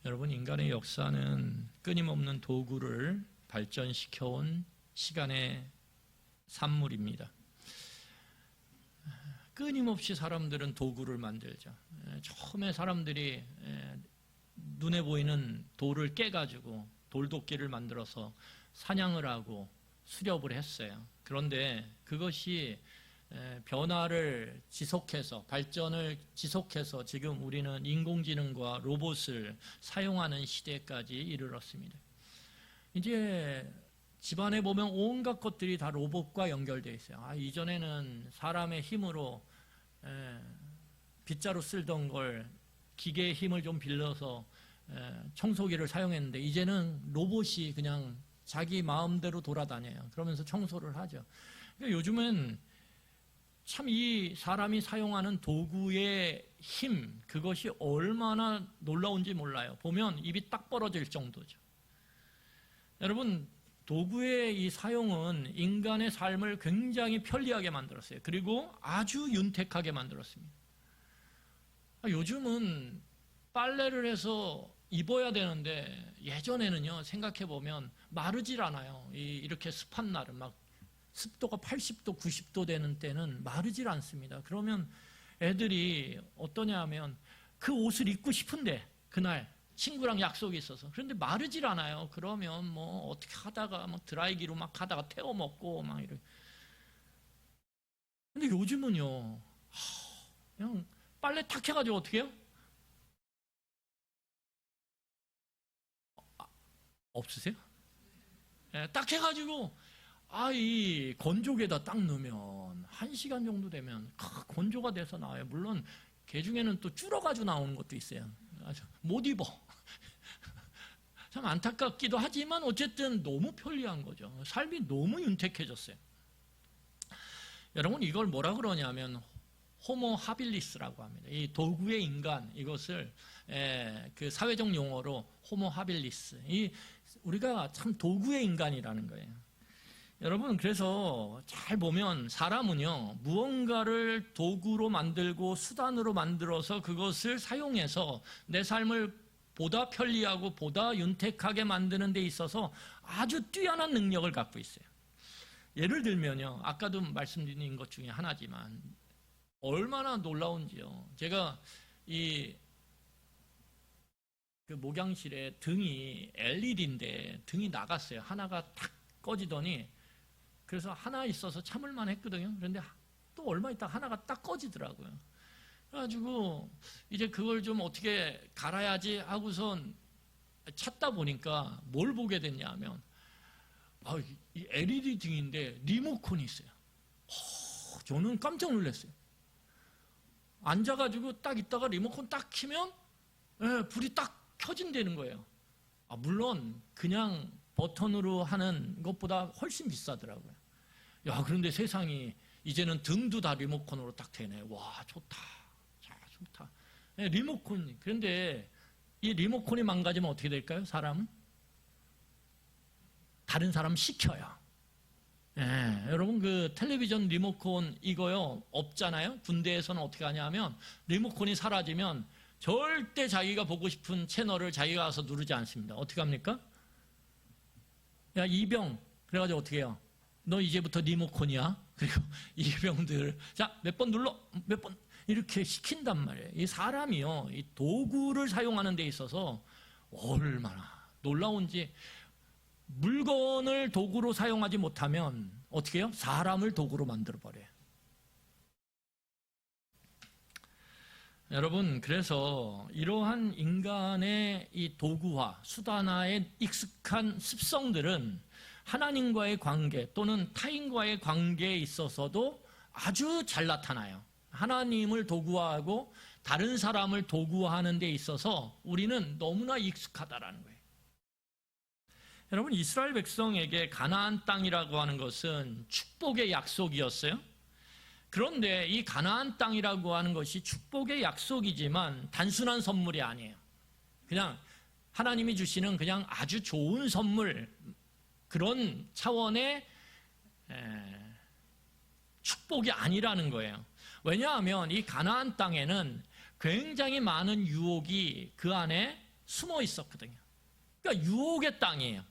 여러분, 인간의 역사는 끊임없는 도구를 발전시켜온 시간의 산물입니다. 끊임없이 사람들은 도구를 만들죠. 처음에 사람들이 눈에 보이는 돌을 깨가지고 돌도끼를 만들어서 사냥을 하고 수렵을 했어요. 그런데 그것이 변화를 지속해서, 발전을 지속해서 지금 우리는 인공지능과 로봇을 사용하는 시대까지 이르렀습니다. 이제 집안에 보면 온갖 것들이 다 로봇과 연결되어 있어요. 이전에는 사람의 힘으로 빗자루 쓸던 걸 기계의 힘을 좀 빌려서 청소기를 사용했는데, 이제는 로봇이 그냥 자기 마음대로 돌아다녀요. 그러면서 청소를 하죠. 그러니까 요즘은 참 이 사람이 사용하는 도구의 힘, 그것이 얼마나 놀라운지 몰라요. 보면 입이 딱 벌어질 정도죠. 여러분, 도구의 이 사용은 인간의 삶을 굉장히 편리하게 만들었어요. 그리고 아주 윤택하게 만들었습니다. 요즘은 빨래를 해서 입어야 되는데, 예전에는요, 생각해보면 마르질 않아요. 이렇게 습한 날은 막 습도가 80도, 90도 되는 때는 마르질 않습니다. 그러면 애들이 어떠냐 하면 그 옷을 입고 싶은데, 그날 친구랑 약속이 있어서, 그런데 마르질 않아요. 그러면 뭐 어떻게 하다가 막 드라이기로 막 하다가 태워 먹고 막 이렇게. 근데 요즘은요, 그냥 빨래 탁 해가지고 어떻게 해요? 없으세요? 딱 해가지고 이 건조기에다 딱 넣으면 1시간 정도 되면 건조가 돼서 나와요. 물론 개 중에는 또 줄어가지고 나오는 것도 있어요. 못 입어. 참 안타깝기도 하지만 어쨌든 너무 편리한 거죠. 삶이 너무 윤택해졌어요. 여러분, 이걸 뭐라 그러냐면 호모 하빌리스라고 합니다. 이 도구의 인간, 이것을 그 사회적 용어로 호모 하빌리스. 우리가 참 도구의 인간이라는 거예요. 여러분, 그래서 잘 보면 사람은요, 무언가를 도구로 만들고 수단으로 만들어서 그것을 사용해서 내 삶을 보다 편리하고 보다 윤택하게 만드는 데 있어서 아주 뛰어난 능력을 갖고 있어요. 예를 들면요, 아까도 말씀드린 것 중에 하나지만 얼마나 놀라운지요. 제가 그 목양실에 등이 LED인데 등이 나갔어요. 하나가 탁 꺼지더니, 그래서 하나 있어서 참을만 했거든요. 그런데 또 얼마 있다 하나가 딱 꺼지더라고요. 그래가지고 이제 그걸 좀 어떻게 갈아야지 하고선 찾다 보니까 뭘 보게 됐냐 하면 이 LED 등인데 리모컨이 있어요. 저는 깜짝 놀랐어요. 앉아가지고 딱 있다가 리모컨 딱 키면 불이 딱 켜진다는 거예요. 물론 그냥 버튼으로 하는 것보다 훨씬 비싸더라고요. 그런데 세상이 이제는 등도 다 리모컨으로 딱 되네. 와, 좋다. 자, 좋다. 리모컨. 그런데 이 리모컨이 망가지면 어떻게 될까요? 사람은? 다른 사람 시켜요. 여러분, 그 텔레비전 리모컨 이거요, 없잖아요? 군대에서는 어떻게 하냐면 리모컨이 사라지면 절대 자기가 보고 싶은 채널을 자기가 가서 누르지 않습니다. 어떻게 합니까? 야, 이병. 그래가지고 어떻게 해요? 너 이제부터 리모컨이야. 그리고 이병들, 자, 몇 번 눌러, 몇 번, 이렇게 시킨단 말이에요. 이 사람이요, 이 도구를 사용하는 데 있어서 얼마나 놀라운지. 물건을 도구로 사용하지 못하면 어떻게 해요? 사람을 도구로 만들어버려요. 여러분, 그래서 이러한 인간의 이 도구화, 수단화에 익숙한 습성들은 하나님과의 관계 또는 타인과의 관계에 있어서도 아주 잘 나타나요. 하나님을 도구화하고 다른 사람을 도구화하는 데 있어서 우리는 너무나 익숙하다라는 거예요. 여러분, 이스라엘 백성에게 가나안 땅이라고 하는 것은 축복의 약속이었어요. 그런데 이 가나안 땅이라고 하는 것이 축복의 약속이지만 단순한 선물이 아니에요. 그냥 하나님이 주시는 그냥 아주 좋은 선물, 그런 차원의 축복이 아니라는 거예요. 왜냐하면 이 가나안 땅에는 굉장히 많은 유혹이 그 안에 숨어 있었거든요. 그러니까 유혹의 땅이에요.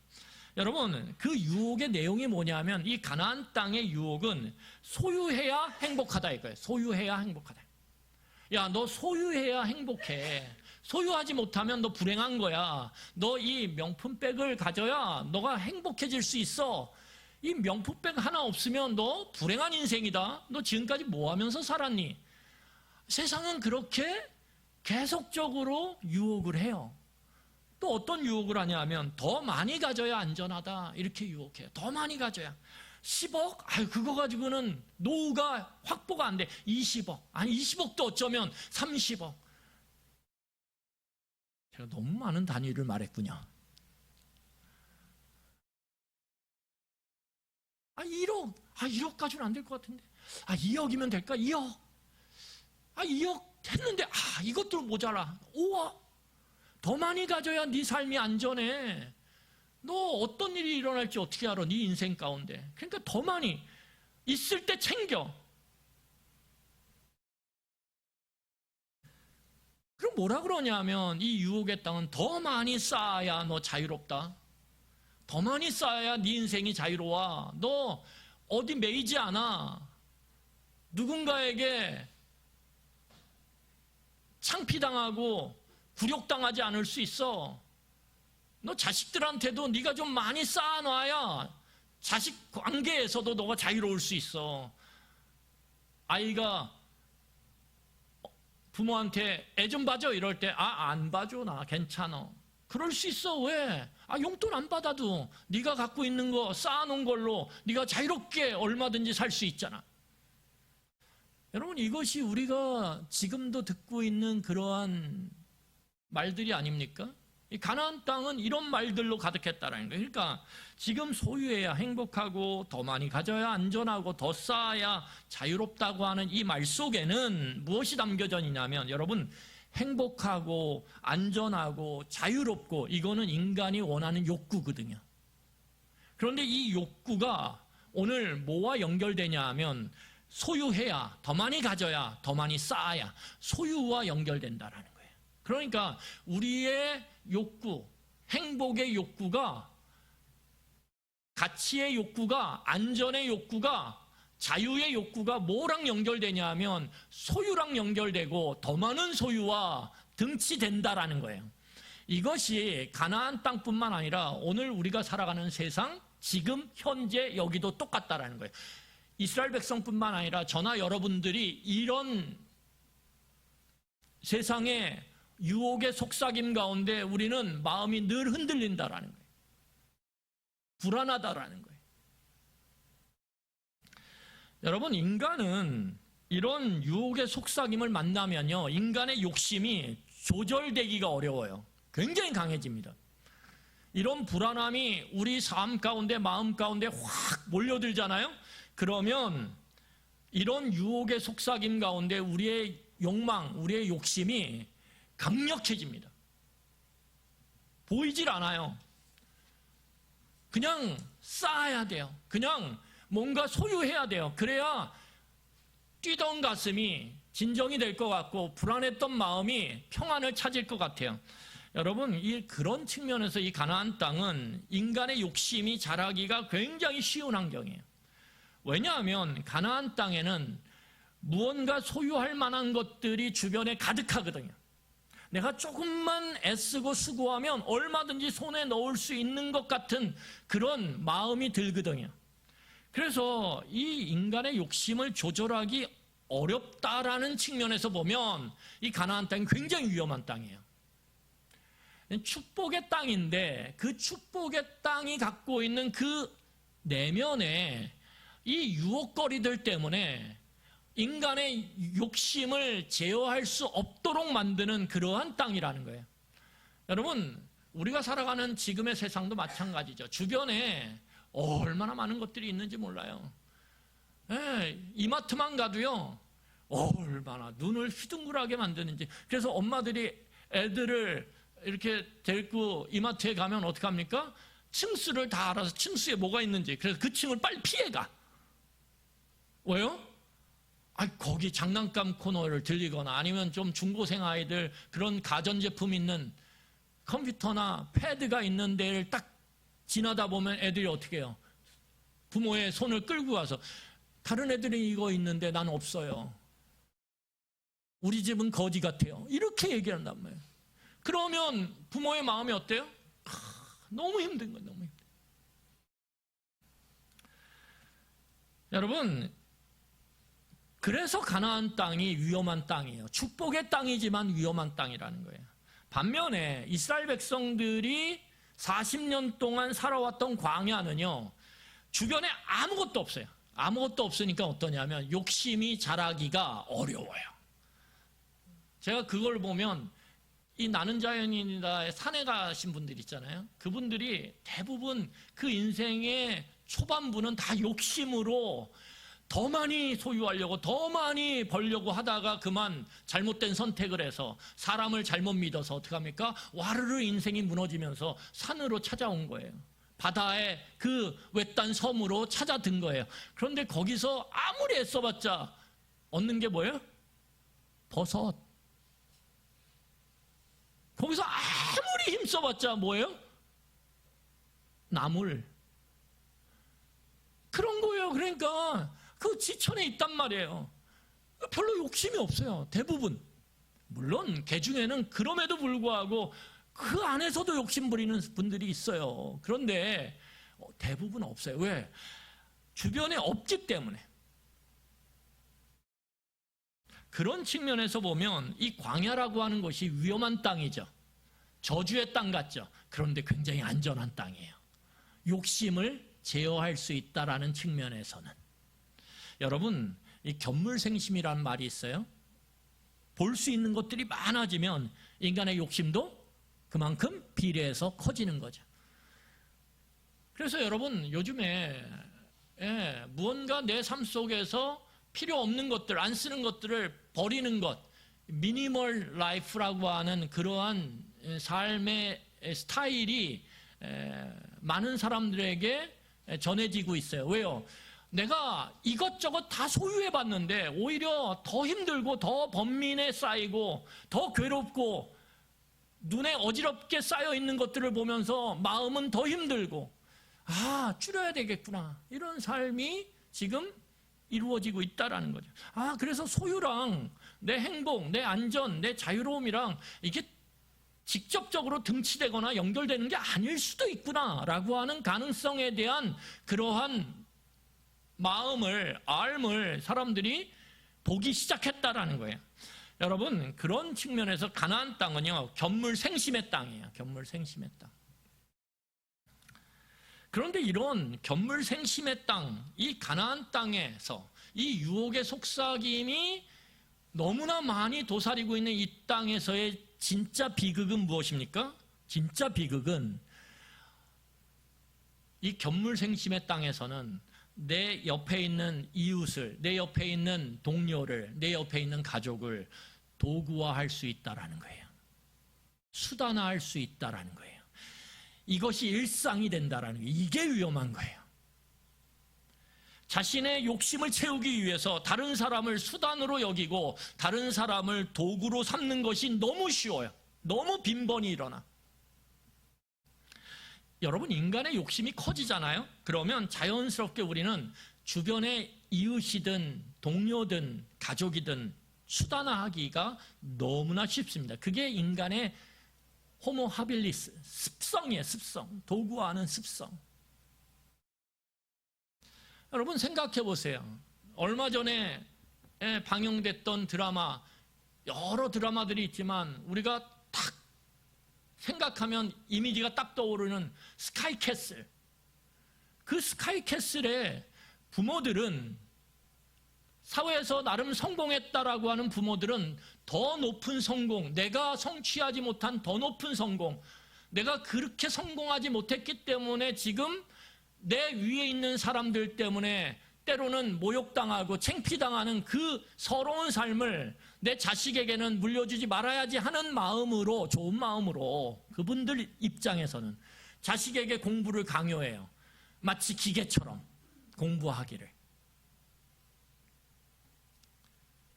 여러분, 그 유혹의 내용이 뭐냐면 이 가나안 땅의 유혹은 소유해야 행복하다 이거예요. 소유해야 행복하다. 야, 너 소유해야 행복해. 소유하지 못하면 너 불행한 거야. 너 이 명품백을 가져야 너가 행복해질 수 있어. 이 명품백 하나 없으면 너 불행한 인생이다. 너 지금까지 뭐 하면서 살았니? 세상은 그렇게 계속적으로 유혹을 해요. 또 어떤 유혹을 하냐면 더 많이 가져야 안전하다 이렇게 유혹해요. 더 많이 가져야 10억? 아유, 그거 가지고는 노후가 확보가 안 돼. 20억 아니 20억도 어쩌면 30억. 제가 너무 많은 단위를 말했군요. 1억 1억 가지고는 안 될 것 같은데 2억이면 될까? 2억 2억 했는데 이것도 모자라. 5억 더 많이 가져야 네 삶이 안전해. 너 어떤 일이 일어날지 어떻게 알아? 네 인생 가운데. 그러니까 더 많이 있을 때 챙겨. 그럼 뭐라 그러냐면 이 유혹의 땅은 더 많이 쌓아야 너 자유롭다. 더 많이 쌓아야 네 인생이 자유로워. 너 어디 매이지 않아. 누군가에게 창피당하고 굴욕당하지 않을 수 있어. 너 자식들한테도 네가 좀 많이 쌓아놔야 자식 관계에서도 너가 자유로울 수 있어. 아이가 부모한테 애 좀 봐줘 이럴 때 안 봐줘 나 괜찮아. 그럴 수 있어. 왜? 용돈 안 받아도 네가 갖고 있는 거 쌓아놓은 걸로 네가 자유롭게 얼마든지 살 수 있잖아. 여러분, 이것이 우리가 지금도 듣고 있는 그러한 말들이 아닙니까? 이 가나안 땅은 이런 말들로 가득했다라는 거예요. 그러니까 지금 소유해야 행복하고 더 많이 가져야 안전하고 더 쌓아야 자유롭다고 하는 이 말 속에는 무엇이 담겨져 있냐면 여러분, 행복하고 안전하고 자유롭고 이거는 인간이 원하는 욕구거든요. 그런데 이 욕구가 오늘 뭐와 연결되냐 하면 소유해야, 더 많이 가져야, 더 많이 쌓아야 소유와 연결된다라는 거예요. 그러니까 우리의 욕구, 행복의 욕구가, 가치의 욕구가, 안전의 욕구가, 자유의 욕구가 뭐랑 연결되냐 하면 소유랑 연결되고 더 많은 소유와 등치된다라는 거예요. 이것이 가나안 땅뿐만 아니라 오늘 우리가 살아가는 세상, 지금 현재 여기도 똑같다라는 거예요. 이스라엘 백성뿐만 아니라 저나 여러분들이 이런 세상의 유혹의 속삭임 가운데 우리는 마음이 늘 흔들린다라는 거예요. 불안하다라는 거예요. 여러분, 인간은 이런 유혹의 속삭임을 만나면요, 인간의 욕심이 조절되기가 어려워요. 굉장히 강해집니다. 이런 불안함이 우리 삶 가운데, 마음 가운데 확 몰려들잖아요. 그러면 이런 유혹의 속삭임 가운데 우리의 욕망, 우리의 욕심이 강력해집니다. 보이질 않아요. 그냥 쌓아야 돼요. 그냥 뭔가 소유해야 돼요. 그래야 뛰던 가슴이 진정이 될 것 같고 불안했던 마음이 평안을 찾을 것 같아요. 여러분, 그런 측면에서 이 가나안 땅은 인간의 욕심이 자라기가 굉장히 쉬운 환경이에요. 왜냐하면 가나안 땅에는 무언가 소유할 만한 것들이 주변에 가득하거든요. 내가 조금만 애쓰고 수고하면 얼마든지 손에 넣을 수 있는 것 같은 그런 마음이 들거든요. 그래서 이 인간의 욕심을 조절하기 어렵다라는 측면에서 보면 이 가나안 땅이 굉장히 위험한 땅이에요. 축복의 땅인데 그 축복의 땅이 갖고 있는 그 내면에 이 유혹거리들 때문에 인간의 욕심을 제어할 수 없도록 만드는 그러한 땅이라는 거예요. 여러분, 우리가 살아가는 지금의 세상도 마찬가지죠. 주변에 얼마나 많은 것들이 있는지 몰라요. 이마트만 가도요, 얼마나 눈을 휘둥그레하게 만드는지. 그래서 엄마들이 애들을 이렇게 데리고 이마트에 가면 어떡합니까? 층수를 다 알아서 층수에 뭐가 있는지, 그래서 그 층을 빨리 피해가. 왜요? 거기 장난감 코너를 들리거나 아니면 좀 중고생 아이들 그런 가전제품 있는 컴퓨터나 패드가 있는 데를 딱 지나다 보면 애들이 어떻게 해요? 부모의 손을 끌고 가서 다른 애들이 이거 있는데 난 없어요. 우리 집은 거지 같아요. 이렇게 얘기한단 말이에요. 그러면 부모의 마음이 어때요? 너무 힘든 거예요. 너무 힘든. 여러분, 그래서 가나안 땅이 위험한 땅이에요. 축복의 땅이지만 위험한 땅이라는 거예요. 반면에 이스라엘 백성들이 40년 동안 살아왔던 광야는요, 주변에 아무것도 없어요. 아무것도 없으니까 어떠냐면 욕심이 자라기가 어려워요. 제가 그걸 보면 이 나는 자연인이다에 산에 가신 분들 있잖아요. 그분들이 대부분 그 인생의 초반부는 다 욕심으로 더 많이 소유하려고 더 많이 벌려고 하다가 그만 잘못된 선택을 해서 사람을 잘못 믿어서 어떡합니까? 와르르 인생이 무너지면서 산으로 찾아온 거예요. 바다의 그 외딴 섬으로 찾아든 거예요. 그런데 거기서 아무리 애써봤자 얻는 게 뭐예요? 버섯. 거기서 아무리 힘써봤자 뭐예요? 나물. 그런 거예요. 그러니까 그 지천에 있단 말이에요. 별로 욕심이 없어요. 대부분. 물론 개 중에는 그럼에도 불구하고 그 안에서도 욕심 부리는 분들이 있어요. 그런데 대부분 없어요. 왜? 주변에 없기 때문에. 그런 측면에서 보면 이 광야라고 하는 것이 위험한 땅이죠. 저주의 땅 같죠. 그런데 굉장히 안전한 땅이에요. 욕심을 제어할 수 있다라는 측면에서는. 여러분, 이 견물생심이라는 말이 있어요. 볼 수 있는 것들이 많아지면 인간의 욕심도 그만큼 비례해서 커지는 거죠. 그래서 여러분, 요즘에 무언가 내 삶 속에서 필요 없는 것들, 안 쓰는 것들을 버리는 것, 미니멀 라이프라고 하는 그러한 삶의 스타일이 많은 사람들에게 전해지고 있어요. 왜요? 내가 이것저것 다 소유해봤는데 오히려 더 힘들고 더 번민에 쌓이고 더 괴롭고 눈에 어지럽게 쌓여있는 것들을 보면서 마음은 더 힘들고 줄여야 되겠구나. 이런 삶이 지금 이루어지고 있다라는 거죠. 그래서 소유랑 내 행복, 내 안전, 내 자유로움이랑 이게 직접적으로 등치되거나 연결되는 게 아닐 수도 있구나라고 하는 가능성에 대한 그러한 마음을 사람들이 보기 시작했다라는 거예요. 여러분, 그런 측면에서 가나안 땅은요, 견물생심의 땅이에요. 견물생심의 땅. 그런데 이런 견물생심의 땅, 이 가나안 땅에서 이 유혹의 속삭임이 너무나 많이 도사리고 있는 이 땅에서의 진짜 비극은 무엇입니까? 진짜 비극은 이 견물생심의 땅에서는 내 옆에 있는 이웃을, 내 옆에 있는 동료를, 내 옆에 있는 가족을 도구화할 수 있다라는 거예요. 수단화할 수 있다라는 거예요. 이것이 일상이 된다라는 거예요. 이게 위험한 거예요. 자신의 욕심을 채우기 위해서 다른 사람을 수단으로 여기고 다른 사람을 도구로 삼는 것이 너무 쉬워요. 너무 빈번히 일어나. 여러분, 인간의 욕심이 커지잖아요. 그러면 자연스럽게 우리는 주변의 이웃이든 동료든 가족이든 수단화하기가 너무나 쉽습니다. 그게 인간의 호모 하빌리스, 습성이에요. 습성. 도구화하는 습성. 여러분, 생각해 보세요. 얼마 전에 방영됐던 드라마, 여러 드라마들이 있지만 우리가 딱 생각하면 이미지가 딱 떠오르는 스카이캐슬. 그 스카이캐슬의 부모들은, 사회에서 나름 성공했다라고 하는 부모들은 더 높은 성공, 내가 성취하지 못한 더 높은 성공, 내가 그렇게 성공하지 못했기 때문에 지금 내 위에 있는 사람들 때문에 때로는 모욕당하고 창피당하는 그 서러운 삶을 내 자식에게는 물려주지 말아야지 하는 마음으로, 좋은 마음으로 그분들 입장에서는 자식에게 공부를 강요해요. 마치 기계처럼 공부하기를.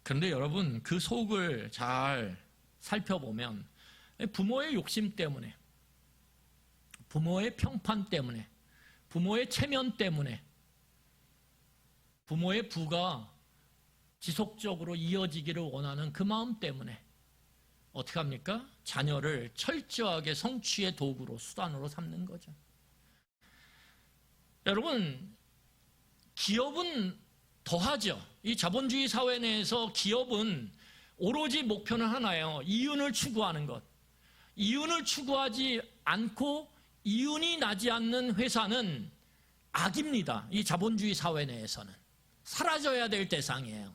그런데 여러분, 그 속을 잘 살펴보면 부모의 욕심 때문에, 부모의 평판 때문에, 부모의 체면 때문에, 부모의 부가 지속적으로 이어지기를 원하는 그 마음 때문에 어떻게 합니까? 자녀를 철저하게 성취의 도구로, 수단으로 삼는 거죠. 여러분, 기업은 더하죠. 이 자본주의 사회 내에서 기업은 오로지 목표는 하나예요. 이윤을 추구하는 것. 이윤을 추구하지 않고 이윤이 나지 않는 회사는 악입니다. 이 자본주의 사회 내에서는. 사라져야 될 대상이에요.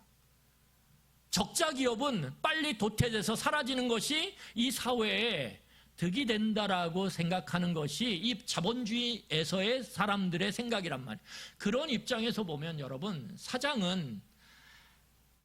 적자 기업은 빨리 도태돼서 사라지는 것이 이 사회에 득이 된다라고 생각하는 것이 이 자본주의에서의 사람들의 생각이란 말이에요. 그런 입장에서 보면 여러분, 사장은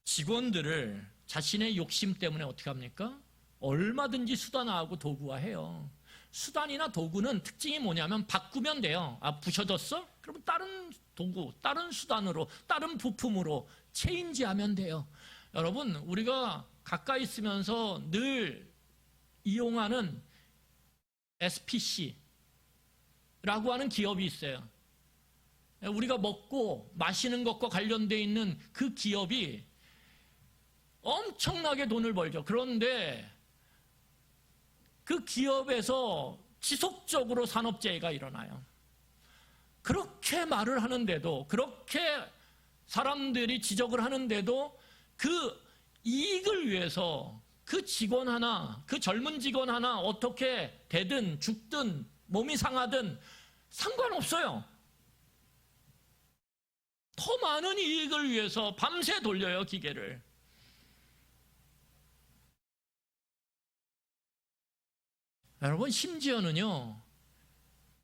직원들을 자신의 욕심 때문에 어떻게 합니까? 얼마든지 수단화하고 도구화해요. 수단이나 도구는 특징이 뭐냐면 바꾸면 돼요. 아, 부셔졌어? 그러면 다른 도구, 다른 수단으로, 다른 부품으로 체인지하면 돼요. 여러분, 우리가 가까이 있으면서 늘 이용하는 SPC라고 하는 기업이 있어요. 우리가 먹고 마시는 것과 관련되어 있는 그 기업이 엄청나게 돈을 벌죠. 그런데 그 기업에서 지속적으로 산업재해가 일어나요. 그렇게 말을 하는데도, 그렇게 사람들이 지적을 하는데도 그 이익을 위해서 그 직원 하나, 그 젊은 직원 하나 어떻게 되든 죽든 몸이 상하든 상관없어요. 더 많은 이익을 위해서 밤새 돌려요, 기계를. 여러분, 심지어는요,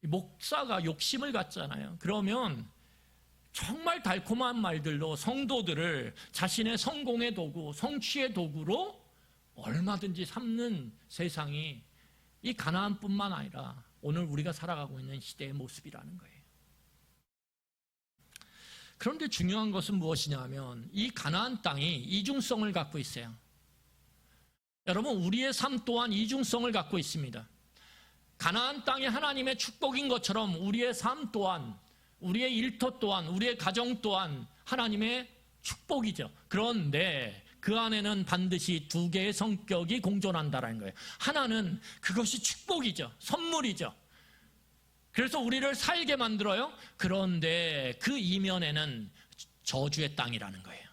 목사가 욕심을 갖잖아요. 그러면 정말 달콤한 말들로 성도들을 자신의 성공의 도구, 성취의 도구로 얼마든지 삼는 세상이 이 가나안뿐만 아니라 오늘 우리가 살아가고 있는 시대의 모습이라는 거예요. 그런데 중요한 것은 무엇이냐 하면 이 가나안 땅이 이중성을 갖고 있어요. 여러분, 우리의 삶 또한 이중성을 갖고 있습니다. 가나안 땅이 하나님의 축복인 것처럼 우리의 삶 또한, 우리의 일터 또한, 우리의 가정 또한 하나님의 축복이죠. 그런데 그 안에는 반드시 두 개의 성격이 공존한다는 거예요. 하나는 그것이 축복이죠. 선물이죠. 그래서 우리를 살게 만들어요. 그런데 그 이면에는 저주의 땅이라는 거예요.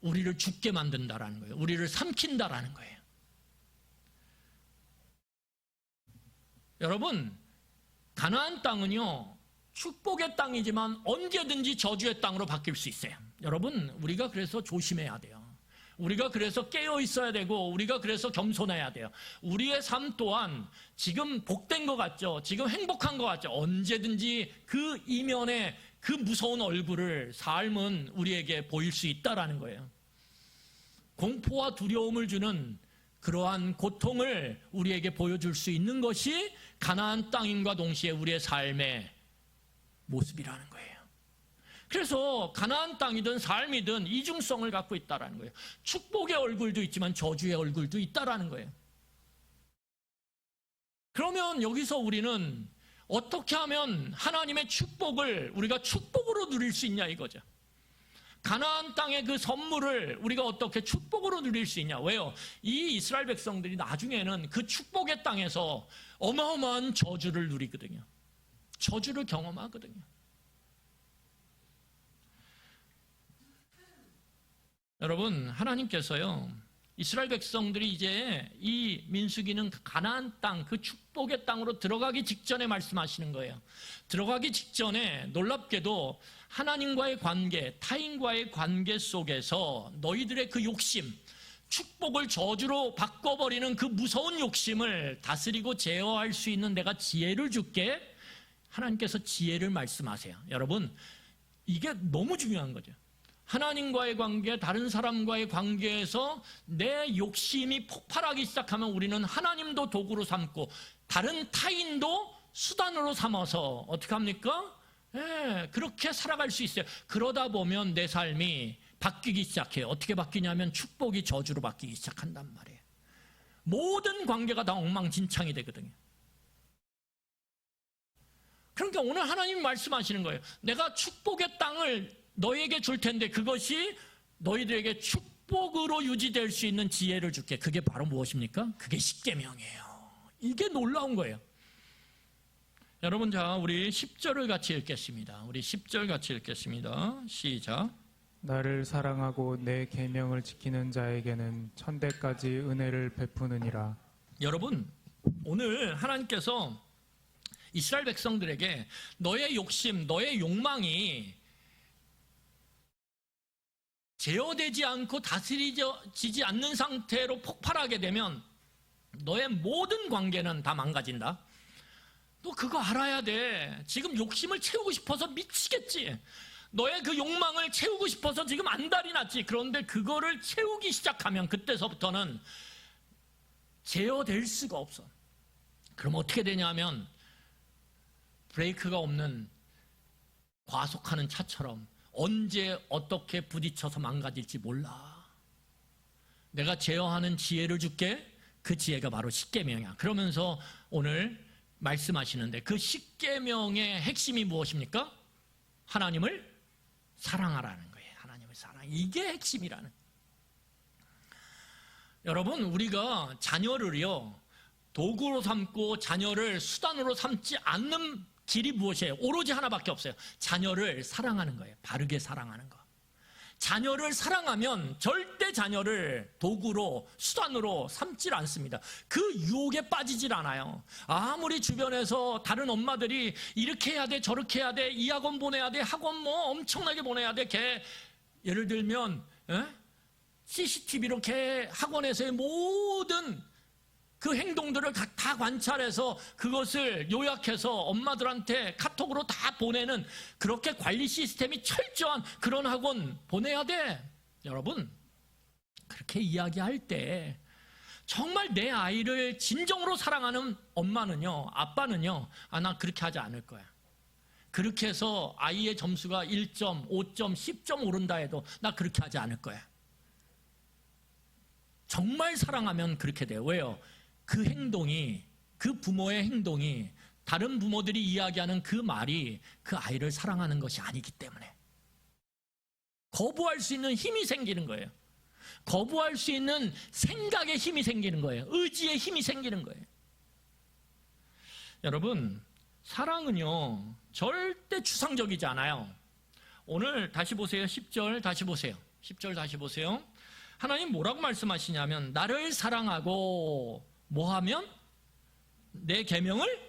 우리를 죽게 만든다라는 거예요. 우리를 삼킨다라는 거예요. 여러분, 가나안 땅은요, 축복의 땅이지만 언제든지 저주의 땅으로 바뀔 수 있어요. 여러분, 우리가 그래서 조심해야 돼요. 우리가 그래서 깨어 있어야 되고, 우리가 그래서 겸손해야 돼요. 우리의 삶 또한 지금 복된 것 같죠? 지금 행복한 것 같죠? 언제든지 그 이면에 그 무서운 얼굴을 삶은 우리에게 보일 수 있다라는 거예요. 공포와 두려움을 주는 그러한 고통을 우리에게 보여줄 수 있는 것이 가나안 땅임과 동시에 우리의 삶의 모습이라는 거예요. 그래서 가나안 땅이든 삶이든 이중성을 갖고 있다는 거예요. 축복의 얼굴도 있지만 저주의 얼굴도 있다는 거예요. 그러면 여기서 우리는 어떻게 하면 하나님의 축복을 우리가 축복으로 누릴 수 있냐 이거죠. 가나안 땅의 그 선물을 우리가 어떻게 축복으로 누릴 수 있냐. 왜요? 이 이스라엘 백성들이 나중에는 그 축복의 땅에서 어마어마한 저주를 누리거든요. 저주를 경험하거든요. 여러분, 하나님께서요, 이스라엘 백성들이 이제 이 민수기는 가나안 땅, 그 축복의 땅으로 들어가기 직전에 말씀하시는 거예요. 들어가기 직전에 놀랍게도 하나님과의 관계, 타인과의 관계 속에서 너희들의 그 욕심, 축복을 저주로 바꿔버리는 그 무서운 욕심을 다스리고 제어할 수 있는 내가 지혜를 줄게. 하나님께서 지혜를 말씀하세요. 여러분, 이게 너무 중요한 거죠. 하나님과의 관계, 다른 사람과의 관계에서 내 욕심이 폭발하기 시작하면 우리는 하나님도 도구로 삼고 다른 타인도 수단으로 삼아서 어떻게 합니까? 그렇게 살아갈 수 있어요. 그러다 보면 내 삶이 바뀌기 시작해요. 어떻게 바뀌냐면 축복이 저주로 바뀌기 시작한단 말이에요. 모든 관계가 다 엉망진창이 되거든요. 그러니까 오늘 하나님이 말씀하시는 거예요. 내가 축복의 땅을 너에게 줄 텐데 그것이 너희들에게 축복으로 유지될 수 있는 지혜를 줄게. 그게 바로 무엇입니까? 그게 십계명이에요. 이게 놀라운 거예요. 여러분, 자, 우리 10절을 같이 읽겠습니다. 우리 10절 같이 읽겠습니다. 시작. 나를 사랑하고 내 계명을 지키는 자에게는 천대까지 은혜를 베푸느니라. 여러분, 오늘 하나님께서 이스라엘 백성들에게 너의 욕심, 너의 욕망이 제어되지 않고 다스리지 않는 상태로 폭발하게 되면 너의 모든 관계는 다 망가진다. 너 그거 알아야 돼. 지금 욕심을 채우고 싶어서 미치겠지. 너의 그 욕망을 채우고 싶어서 지금 안달이 났지. 그런데 그거를 채우기 시작하면 그때서부터는 제어될 수가 없어. 그럼 어떻게 되냐면 브레이크가 없는 과속하는 차처럼 언제 어떻게 부딪혀서 망가질지 몰라. 내가 제어하는 지혜를 줄게. 그 지혜가 바로 십계명이야. 그러면서 오늘 말씀하시는데 그 십계명의 핵심이 무엇입니까? 하나님을 사랑하라는 거예요. 하나님을 사랑. 이게 핵심이라는. 여러분, 우리가 자녀를요 도구로 삼고 자녀를 수단으로 삼지 않는 길이 무엇이에요? 오로지 하나밖에 없어요. 자녀를 사랑하는 거예요. 바르게 사랑하는 거. 자녀를 사랑하면 절대 자녀를 도구로 수단으로 삼질 않습니다. 그 유혹에 빠지질 않아요. 아무리 주변에서 다른 엄마들이 이렇게 해야 돼, 저렇게 해야 돼, 이 학원 보내야 돼, 학원 뭐 엄청나게 보내야 돼. 걔 예를 들면 CCTV로 걔 학원에서의 모든 그 행동들을 다 관찰해서 그것을 요약해서 엄마들한테 카톡으로 다 보내는 그렇게 관리 시스템이 철저한 그런 학원 보내야 돼. 여러분, 그렇게 이야기할 때 정말 내 아이를 진정으로 사랑하는 엄마는요, 아빠는요, 나 그렇게 하지 않을 거야. 그렇게 해서 아이의 점수가 1점, 5점, 10점 오른다 해도 나 그렇게 하지 않을 거야. 정말 사랑하면 그렇게 돼요. 왜요? 그 행동이, 그 부모의 행동이 다른 부모들이 이야기하는 그 말이 그 아이를 사랑하는 것이 아니기 때문에 거부할 수 있는 힘이 생기는 거예요. 거부할 수 있는 생각의 힘이 생기는 거예요. 의지의 힘이 생기는 거예요. 여러분, 사랑은요 절대 추상적이지 않아요. 오늘 다시 보세요. 10절 다시 보세요. 10절 다시 보세요. 하나님 뭐라고 말씀하시냐면 나를 사랑하고 뭐하면? 내 계명을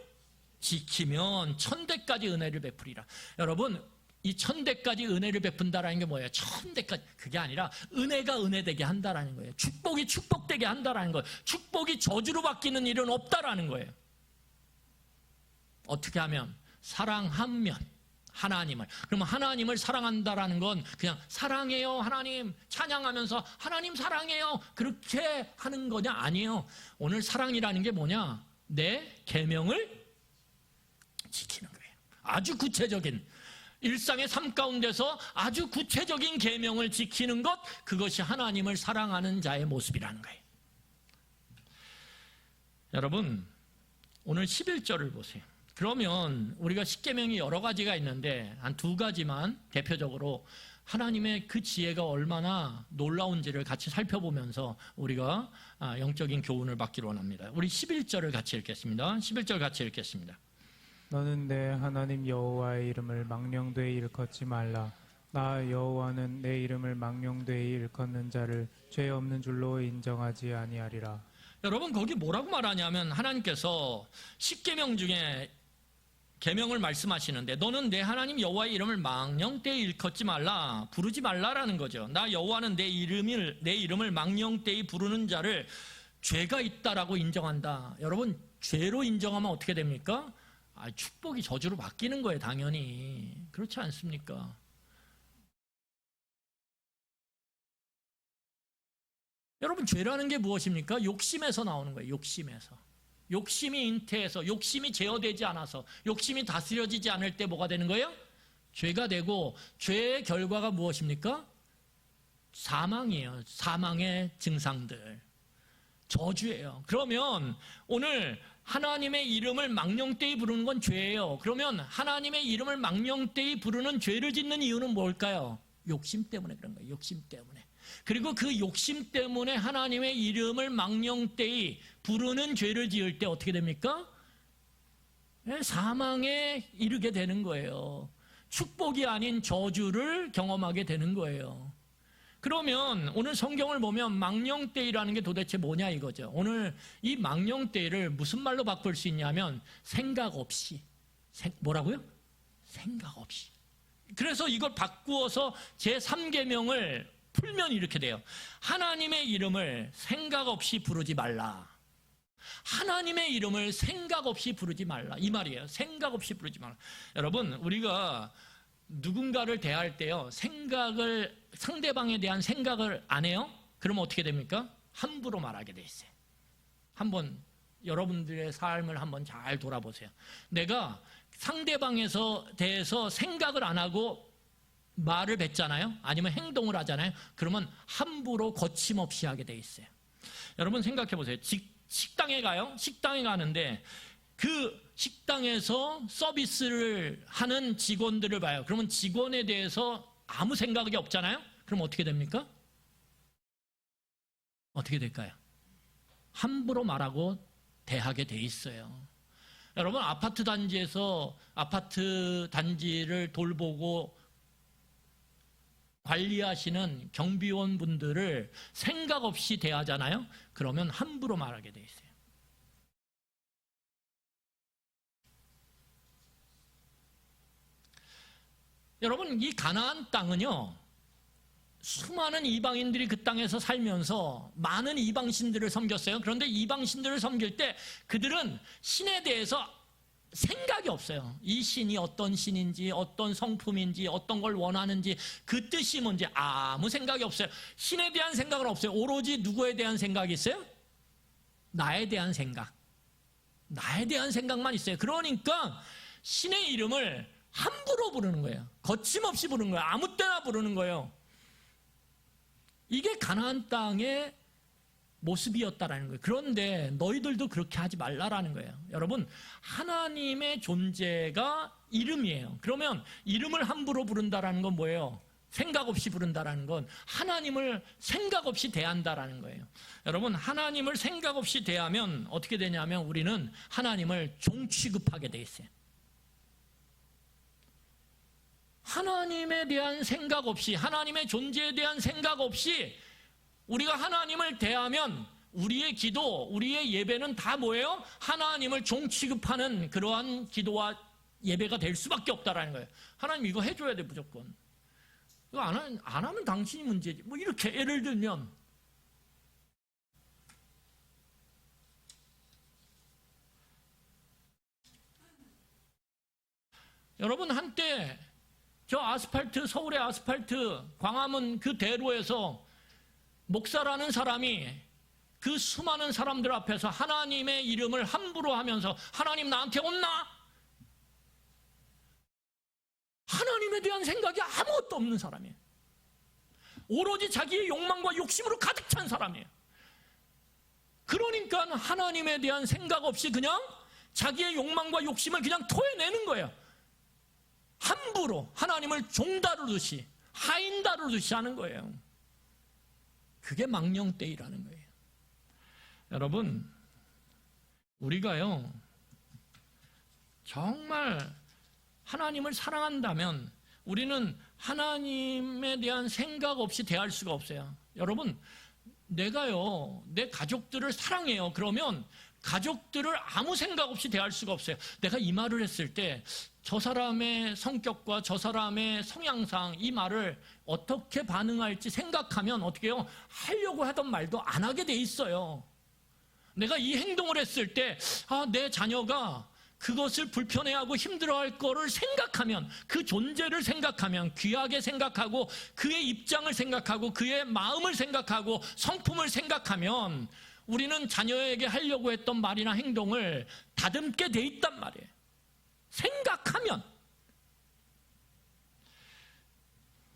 지키면 천대까지 은혜를 베풀이라. 여러분, 이 천대까지 은혜를 베푼다라는 게 뭐예요? 천대까지. 그게 아니라 은혜가 은혜되게 한다라는 거예요. 축복이 축복되게 한다라는 거예요. 축복이 저주로 바뀌는 일은 없다라는 거예요. 어떻게 하면? 사랑하면 하나님을. 그러면 하나님을 사랑한다라는 건 그냥 사랑해요 하나님 찬양하면서 하나님 사랑해요 그렇게 하는 거냐? 아니에요. 오늘 사랑이라는 게 뭐냐? 내 계명을 지키는 거예요. 아주 구체적인 일상의 삶 가운데서 아주 구체적인 계명을 지키는 것, 그것이 하나님을 사랑하는 자의 모습이라는 거예요. 여러분, 오늘 11절을 보세요. 그러면 우리가 십계명이 여러 가지가 있는데 한 두 가지만 대표적으로 하나님의 그 지혜가 얼마나 놀라운지를 같이 살펴보면서 우리가 영적인 교훈을 받기로 원합니다. 우리 11절을 같이 읽겠습니다. 11절 같이 읽겠습니다. 너는 내 하나님 여호와의 이름을 망령되이 일컫지 말라. 나 여호와는 내 이름을 망령되이 일컫는 자를 죄 없는 줄로 인정하지 아니하리라. 여러분, 거기 뭐라고 말하냐면 하나님께서 십계명 중에 계명을 말씀하시는데 너는 내 하나님 여호와의 이름을 망령되이 일컫지 말라, 부르지 말라라는 거죠. 나 여호와는 내 이름을 망령되이 부르는 자를 죄가 있다라고 인정한다. 여러분, 죄로 인정하면 어떻게 됩니까? 축복이 저주로 바뀌는 거예요. 당연히. 그렇지 않습니까? 여러분, 죄라는 게 무엇입니까? 욕심에서 나오는 거예요. 욕심에서. 욕심이 잉태해서, 욕심이 제어되지 않아서, 욕심이 다스려지지 않을 때 뭐가 되는 거예요? 죄가 되고, 죄의 결과가 무엇입니까? 사망이에요. 사망의 증상들. 저주예요. 그러면 오늘 하나님의 이름을 망령되이 부르는 건 죄예요. 그러면 하나님의 이름을 망령되이 부르는 죄를 짓는 이유는 뭘까요? 욕심 때문에 그런 거예요. 욕심 때문에. 그리고 그 욕심 때문에 하나님의 이름을 망령되이 부르는 죄를 지을 때 어떻게 됩니까? 사망에 이르게 되는 거예요. 축복이 아닌 저주를 경험하게 되는 거예요. 그러면 오늘 성경을 보면 망령되이라는 게 도대체 뭐냐 이거죠. 오늘 이 망령되이를 무슨 말로 바꿀 수 있냐면 생각 없이. 뭐라고요? 생각 없이. 그래서 이걸 바꾸어서 제3계명을 풀면 이렇게 돼요. 하나님의 이름을 생각 없이 부르지 말라. 하나님의 이름을 생각 없이 부르지 말라. 이 말이에요. 생각 없이 부르지 말라. 여러분, 우리가 누군가를 대할 때요, 상대방에 대한 생각을 안 해요? 그러면 어떻게 됩니까? 함부로 말하게 돼 있어요. 한번 여러분들의 삶을 한번 잘 돌아보세요. 내가 상대방에 대해서 생각을 안 하고 말을 뱉잖아요. 아니면 행동을 하잖아요. 그러면 함부로 거침없이 하게 돼 있어요. 여러분 생각해 보세요. 식당에 가요. 식당에 가는데 그 식당에서 서비스를 하는 직원들을 봐요. 그러면 직원에 대해서 아무 생각이 없잖아요. 그럼 어떻게 됩니까? 어떻게 될까요? 함부로 말하고 대하게 돼 있어요. 여러분 아파트 단지에서 아파트 단지를 돌보고 관리하시는 경비원 분들을 생각 없이 대하잖아요. 그러면 함부로 말하게 돼 있어요. 여러분 이 가나안 땅은요, 수많은 이방인들이 그 땅에서 살면서 많은 이방신들을 섬겼어요. 그런데 이방신들을 섬길 때 그들은 신에 대해서 생각이 없어요. 이 신이 어떤 신인지, 어떤 성품인지, 어떤 걸 원하는지, 그 뜻이 뭔지 아무 생각이 없어요. 신에 대한 생각은 없어요. 오로지 누구에 대한 생각이 있어요? 나에 대한 생각. 나에 대한 생각만 있어요. 그러니까 신의 이름을 함부로 부르는 거예요. 거침없이 부르는 거예요. 아무 때나 부르는 거예요. 이게 가나안 땅의 모습이었다라는 거예요. 그런데 너희들도 그렇게 하지 말라라는 거예요. 여러분, 하나님의 존재가 이름이에요. 그러면 이름을 함부로 부른다라는 건 뭐예요? 생각 없이 부른다라는 건 하나님을 생각 없이 대한다라는 거예요. 여러분, 하나님을 생각 없이 대하면 어떻게 되냐면 우리는 하나님을 종 취급하게 돼 있어요. 하나님에 대한 생각 없이, 하나님의 존재에 대한 생각 없이 우리가 하나님을 대하면 우리의 기도, 우리의 예배는 다 뭐예요? 하나님을 종 취급하는 그러한 기도와 예배가 될 수밖에 없다라는 거예요. 하나님 이거 해줘야 돼 무조건. 이거 안 하면 당신이 문제지. 뭐 이렇게 예를 들면 여러분 한때 저 아스팔트, 서울의 아스팔트, 광화문 그 대로에서 목사라는 사람이 그 수많은 사람들 앞에서 하나님의 이름을 함부로 하면서 하나님 나한테 온나? 하나님에 대한 생각이 아무것도 없는 사람이에요. 오로지 자기의 욕망과 욕심으로 가득 찬 사람이에요. 그러니까 하나님에 대한 생각 없이 그냥 자기의 욕망과 욕심을 그냥 토해내는 거예요. 함부로 하나님을 종다루듯이, 하인 다루듯이 하는 거예요. 그게 망령되이라는 거예요. 여러분, 우리가요 정말 하나님을 사랑한다면 우리는 하나님에 대한 생각 없이 대할 수가 없어요. 여러분, 내가요 내 가족들을 사랑해요. 그러면 가족들을 아무 생각 없이 대할 수가 없어요. 내가 이 말을 했을 때 저 사람의 성격과 저 사람의 성향상 이 말을 어떻게 반응할지 생각하면 어떻게 해요? 하려고 하던 말도 안 하게 돼 있어요. 내가 이 행동을 했을 때 내 자녀가 그것을 불편해하고 힘들어할 거를 생각하면, 그 존재를 생각하면, 귀하게 생각하고 그의 입장을 생각하고 그의 마음을 생각하고 성품을 생각하면 우리는 자녀에게 하려고 했던 말이나 행동을 다듬게 돼 있단 말이에요. 생각하면.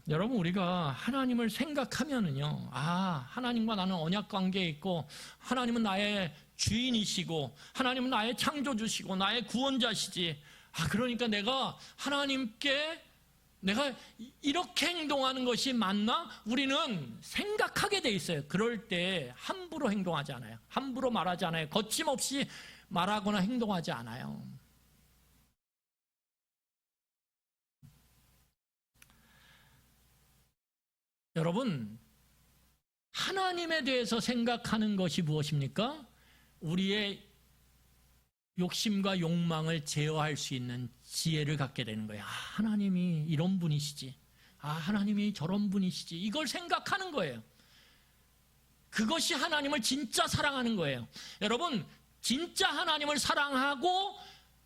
여러분, 우리가 하나님을 생각하면은요, 하나님과 나는 언약 관계에 있고, 하나님은 나의 주인이시고, 하나님은 나의 창조주시고, 나의 구원자시지. 그러니까 내가 하나님께 내가 이렇게 행동하는 것이 맞나? 우리는 생각하게 돼 있어요. 그럴 때 함부로 행동하지 않아요. 함부로 말하지 않아요. 거침없이 말하거나 행동하지 않아요. 여러분, 하나님에 대해서 생각하는 것이 무엇입니까? 우리의 욕심과 욕망을 제어할 수 있는 지혜를 갖게 되는 거예요. 하나님이 이런 분이시지. 하나님이 저런 분이시지. 이걸 생각하는 거예요. 그것이 하나님을 진짜 사랑하는 거예요. 여러분, 진짜 하나님을 사랑하고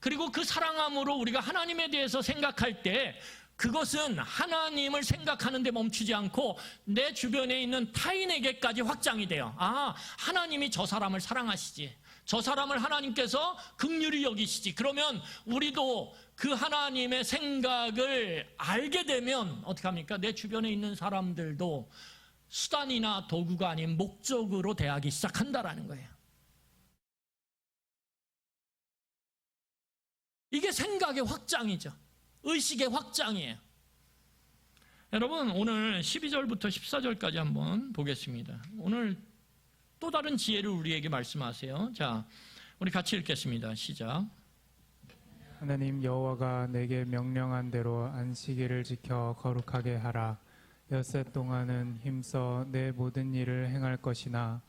그리고 그 사랑함으로 우리가 하나님에 대해서 생각할 때 그것은 하나님을 생각하는 데 멈추지 않고 내 주변에 있는 타인에게까지 확장이 돼요. 하나님이 저 사람을 사랑하시지. 저 사람을 하나님께서 긍휼히 여기시지. 그러면 우리도 그 하나님의 생각을 알게 되면 어떻게 합니까? 내 주변에 있는 사람들도 수단이나 도구가 아닌 목적으로 대하기 시작한다라는 거예요. 이게 생각의 확장이죠. 의식의 확장이에요. 여러분, 오늘 12절부터 14절까지 한번 보겠습니다. 오늘 또 다른 지혜를 우리에게 말씀하세요. 자, 우리 같이 읽겠습니다. 시작. 하나님 여호와가 내게 명령한 대로 안식일을 지켜 거룩하게 하라. 엿새 동안은 힘써 내 모든 일을 행할 것이나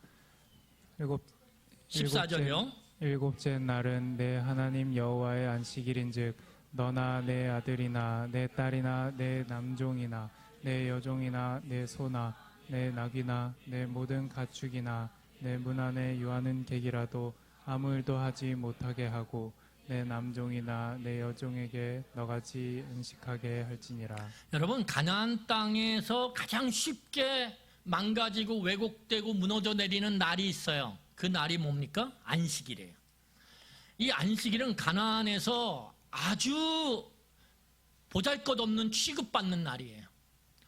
14절이요. 일곱째 날은 내 하나님 여호와의 안식일인즉 너나 내 아들이나 내 딸이나 내 남종이나 내 여종이나 내 소나 내 낙이나 내 모든 가축이나 내 문 안에 유하는 객이라도 아무 일도 하지 못하게 하고 내 남종이나 내 여종에게 너같이 은식하게 할지니라. 여러분, 가나안 땅에서 가장 쉽게 망가지고 왜곡되고 무너져 내리는 날이 있어요. 그 날이 뭡니까? 안식일이에요. 이 안식일은 가나안에서 아주 보잘것없는 취급받는 날이에요.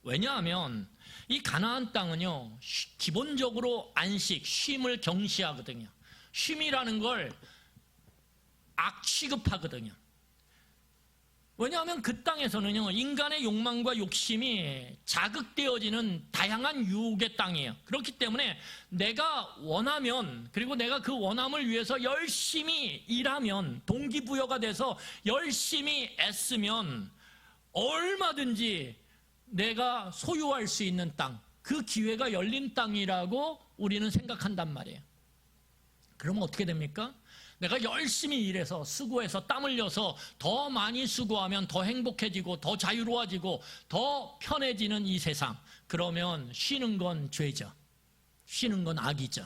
왜냐하면 이 가나안 땅은요, 기본적으로 안식, 쉼을 경시하거든요. 쉼이라는 걸 악 취급하거든요. 왜냐하면 그 땅에서는요, 인간의 욕망과 욕심이 자극되어지는 다양한 유혹의 땅이에요. 그렇기 때문에 내가 원하면, 그리고 내가 그 원함을 위해서 열심히 일하면, 동기부여가 돼서 열심히 애쓰면 얼마든지 내가 소유할 수 있는 땅, 그 기회가 열린 땅이라고 우리는 생각한단 말이에요. 그러면 어떻게 됩니까? 내가 열심히 일해서 수고해서 땀 흘려서 더 많이 수고하면 더 행복해지고 더 자유로워지고 더 편해지는 이 세상. 그러면 쉬는 건 죄죠. 쉬는 건 악이죠.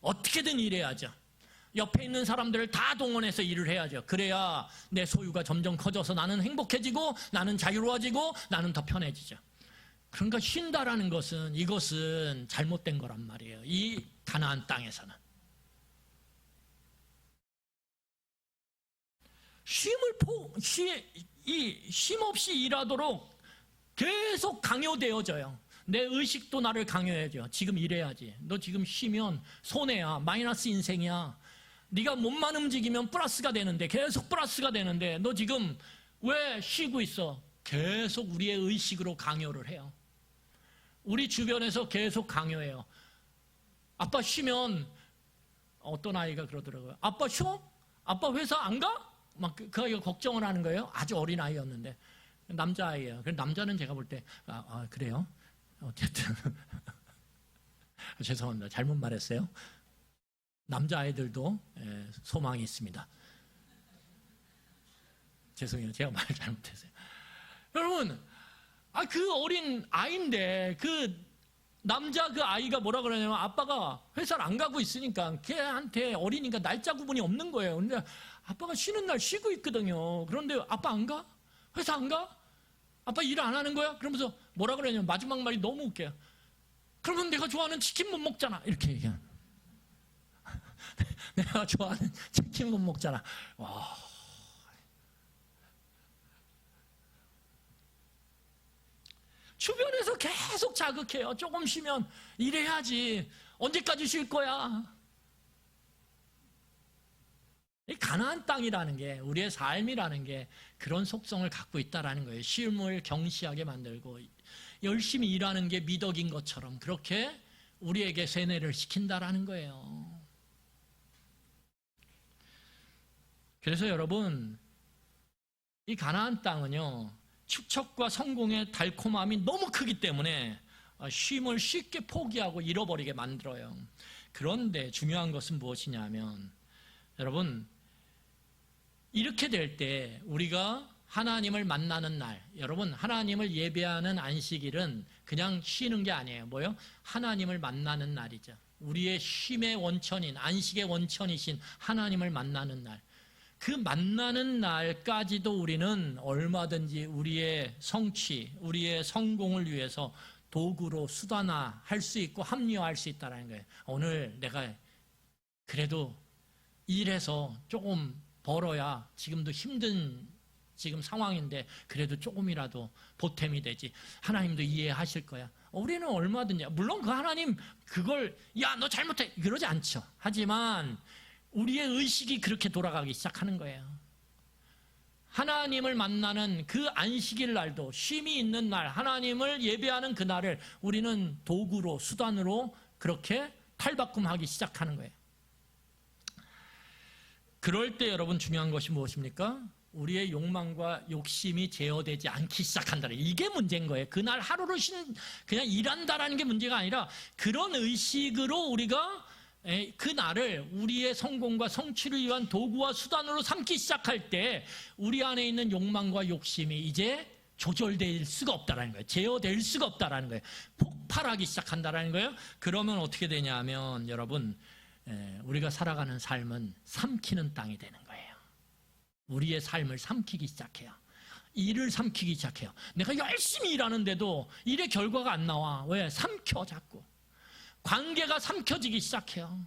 어떻게든 일해야죠. 옆에 있는 사람들을 다 동원해서 일을 해야죠. 그래야 내 소유가 점점 커져서 나는 행복해지고 나는 자유로워지고 나는 더 편해지죠. 그러니까 쉰다라는 것은 이것은 잘못된 거란 말이에요. 이 가나안 땅에서는. 쉼 없이 일하도록 계속 강요되어져요. 내 의식도 나를 강요해줘. 지금 일해야지. 너 지금 쉬면 손해야. 마이너스 인생이야. 네가 몸만 움직이면 플러스가 되는데, 계속 플러스가 되는데 너 지금 왜 쉬고 있어? 계속 우리의 의식으로 강요를 해요. 우리 주변에서 계속 강요해요. 아빠 쉬면, 어떤 아이가 그러더라고요. 아빠 쉬어? 아빠 회사 안 가? 막 그 아이가 걱정을 하는 거예요. 아주 어린 아이였는데. 남자아이예요. 남자는 제가 볼 때 그래요? 어쨌든 죄송합니다. 잘못 말했어요. 남자아이들도 소망이 있습니다. 죄송해요. 제가 말 잘못했어요. 여러분, 그 어린 아이인데 그 남자 그 아이가 뭐라 그러냐면 아빠가 회사를 안 가고 있으니까 걔한테 어리니까 날짜 구분이 없는 거예요. 근데 아빠가 쉬는 날 쉬고 있거든요. 그런데 아빠 안 가? 회사 안 가? 아빠 일 안 하는 거야? 그러면서 뭐라 그러냐면 마지막 말이 너무 웃겨요. 그러면 내가 좋아하는 치킨 못 먹잖아. 이렇게 얘기해요. 내가 좋아하는 치킨 못 먹잖아. 와. 주변에서 계속 자극해요. 조금 쉬면 일해야지. 언제까지 쉴 거야? 이 가나안 땅이라는 게, 우리의 삶이라는 게 그런 속성을 갖고 있다라는 거예요. 쉼을 경시하게 만들고 열심히 일하는 게 미덕인 것처럼 그렇게 우리에게 세뇌를 시킨다라는 거예요. 그래서 여러분, 이 가나안 땅은요, 축척과 성공의 달콤함이 너무 크기 때문에 쉼을 쉽게 포기하고 잃어버리게 만들어요. 그런데 중요한 것은 무엇이냐면, 여러분, 이렇게 될 때 우리가 하나님을 만나는 날, 여러분, 하나님을 예배하는 안식일은 그냥 쉬는 게 아니에요. 뭐요? 하나님을 만나는 날이죠. 우리의 쉼의 원천인, 안식의 원천이신 하나님을 만나는 날. 그 만나는 날까지도 우리는 얼마든지 우리의 성취, 우리의 성공을 위해서 도구로 수단화할 수 있고 합리화할 수 있다는 거예요. 오늘 내가 그래도 일해서 조금 벌어야 지금도 힘든 지금 상황인데 그래도 조금이라도 보탬이 되지. 하나님도 이해하실 거야. 우리는 얼마든지, 물론 그 하나님 그걸 야, 너 잘못해 그러지 않죠. 하지만 우리의 의식이 그렇게 돌아가기 시작하는 거예요. 하나님을 만나는 그 안식일 날도, 쉼이 있는 날, 하나님을 예배하는 그 날을 우리는 도구로, 수단으로 그렇게 탈바꿈하기 시작하는 거예요. 그럴 때 여러분 중요한 것이 무엇입니까? 우리의 욕망과 욕심이 제어되지 않기 시작한다. 이게 문제인 거예요. 그날 하루를 그냥 일한다라는 게 문제가 아니라 그런 의식으로 우리가 그 날을 우리의 성공과 성취를 위한 도구와 수단으로 삼기 시작할 때 우리 안에 있는 욕망과 욕심이 이제 조절될 수가 없다라는 거예요. 제어될 수가 없다라는 거예요. 폭발하기 시작한다라는 거예요. 그러면 어떻게 되냐 하면 여러분, 우리가 살아가는 삶은 삼키는 땅이 되는 거예요. 우리의 삶을 삼키기 시작해요. 일을 삼키기 시작해요. 내가 열심히 일하는데도 일의 결과가 안 나와. 왜? 삼켜 자꾸. 관계가 삼켜지기 시작해요.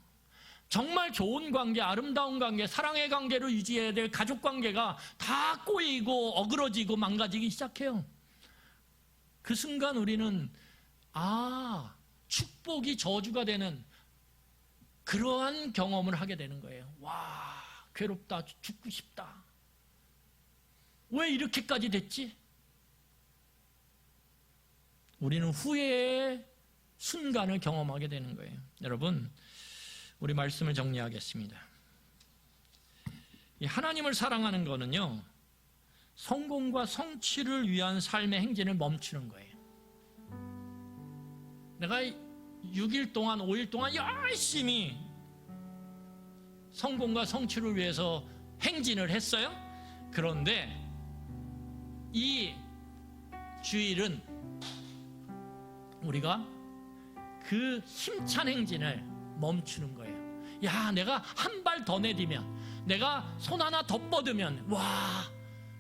정말 좋은 관계, 아름다운 관계, 사랑의 관계로 유지해야 될 가족 관계가 다 꼬이고 어그러지고 망가지기 시작해요. 그 순간 우리는 축복이 저주가 되는 그러한 경험을 하게 되는 거예요. 와, 괴롭다, 죽고 싶다. 왜 이렇게까지 됐지? 우리는 후회의 순간을 경험하게 되는 거예요. 여러분, 우리 말씀을 정리하겠습니다. 이 하나님을 사랑하는 거는요, 성공과 성취를 위한 삶의 행진을 멈추는 거예요. 내가 6일 동안, 5일 동안 열심히 성공과 성취를 위해서 행진을 했어요. 그런데 이 주일은 우리가 그 힘찬 행진을 멈추는 거예요. 야, 내가 한 발 더 내디면, 내가 손 하나 더 뻗으면 와,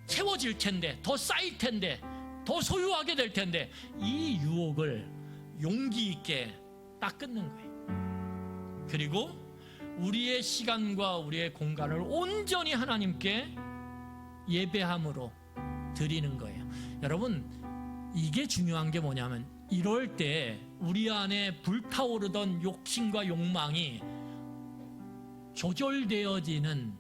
채워질 텐데, 더 쌓일 텐데, 더 소유하게 될 텐데, 이 유혹을 용기 있게 딱 끊는 거예요. 그리고 우리의 시간과 우리의 공간을 온전히 하나님께 예배함으로 드리는 거예요. 여러분, 이게 중요한 게 뭐냐면, 이럴 때 우리 안에 불타오르던 욕심과 욕망이 조절되어지는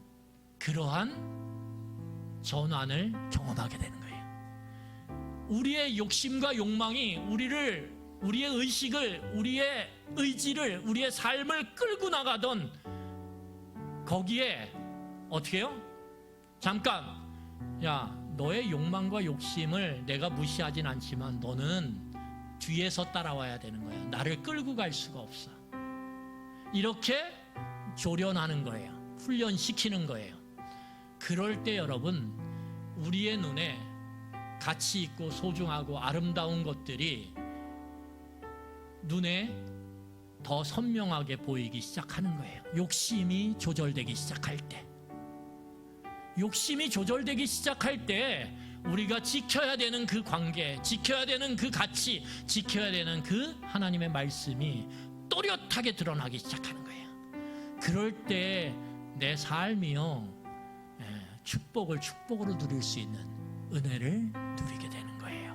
그러한 전환을 경험하게 되는 거예요. 우리의 욕심과 욕망이 우리의 의식을, 우리의 의지를, 우리의 삶을 끌고 나가던 거기에 어떻게 해요? 잠깐, 야, 너의 욕망과 욕심을 내가 무시하진 않지만 너는 뒤에서 따라와야 되는 거야. 나를 끌고 갈 수가 없어. 이렇게 조련하는 거예요. 훈련시키는 거예요. 그럴 때 여러분, 우리의 눈에 가치 있고 소중하고 아름다운 것들이 눈에 더 선명하게 보이기 시작하는 거예요. 욕심이 조절되기 시작할 때. 욕심이 조절되기 시작할 때 우리가 지켜야 되는 그 관계, 지켜야 되는 그 가치, 지켜야 되는 그 하나님의 말씀이 또렷하게 드러나기 시작하는 거예요. 그럴 때 내 삶이요, 축복을 축복으로 누릴 수 있는 은혜를 누리게 되는 거예요.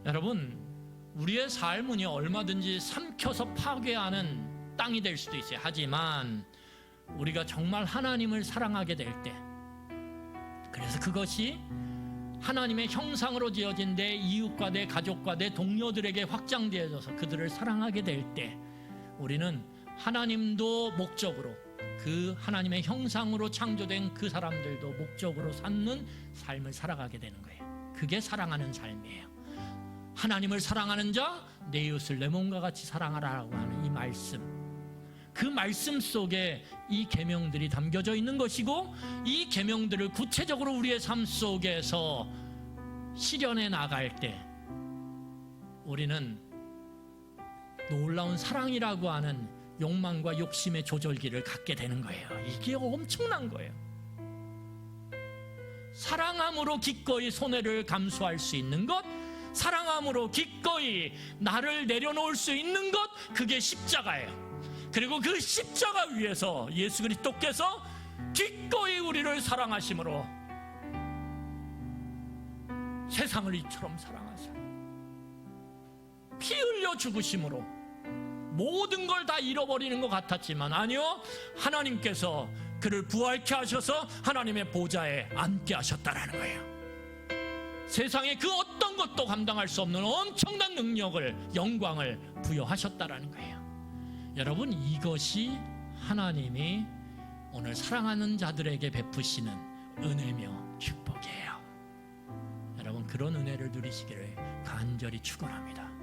여러분, 우리의 삶은요, 얼마든지 삼켜서 파괴하는 땅이 될 수도 있어요. 하지만 우리가 정말 하나님을 사랑하게 될 때, 그래서 그것이 하나님의 형상으로 지어진 내 이웃과 내 가족과 내 동료들에게 확장되어져서 그들을 사랑하게 될 때, 우리는 하나님도 목적으로, 그 하나님의 형상으로 창조된 그 사람들도 목적으로 삼는 삶을 살아가게 되는 거예요. 그게 사랑하는 삶이에요. 하나님을 사랑하는 자, 내 이웃을 내 몸과 같이 사랑하라고 하는 이 말씀, 그 말씀 속에 이 계명들이 담겨져 있는 것이고, 이 계명들을 구체적으로 우리의 삶 속에서 실현해 나갈 때 우리는 놀라운 사랑이라고 하는 욕망과 욕심의 조절기를 갖게 되는 거예요. 이게 엄청난 거예요. 사랑함으로 기꺼이 손해를 감수할 수 있는 것, 사랑함으로 기꺼이 나를 내려놓을 수 있는 것, 그게 십자가예요. 그리고 그 십자가 위에서 예수 그리스도께서 기꺼이 우리를 사랑하심으로 세상을 이처럼 사랑하사 피 흘려 죽으심으로 모든 걸 다 잃어버리는 것 같았지만, 아니요, 하나님께서 그를 부활케 하셔서 하나님의 보좌에 앉게 하셨다라는 거예요. 세상에 그 어떤 것도 감당할 수 없는 엄청난 능력을, 영광을 부여하셨다라는 거예요. 여러분, 이것이 하나님이 오늘 사랑하는 자들에게 베푸시는 은혜며 축복이에요. 여러분, 그런 은혜를 누리시기를 간절히 축원합니다.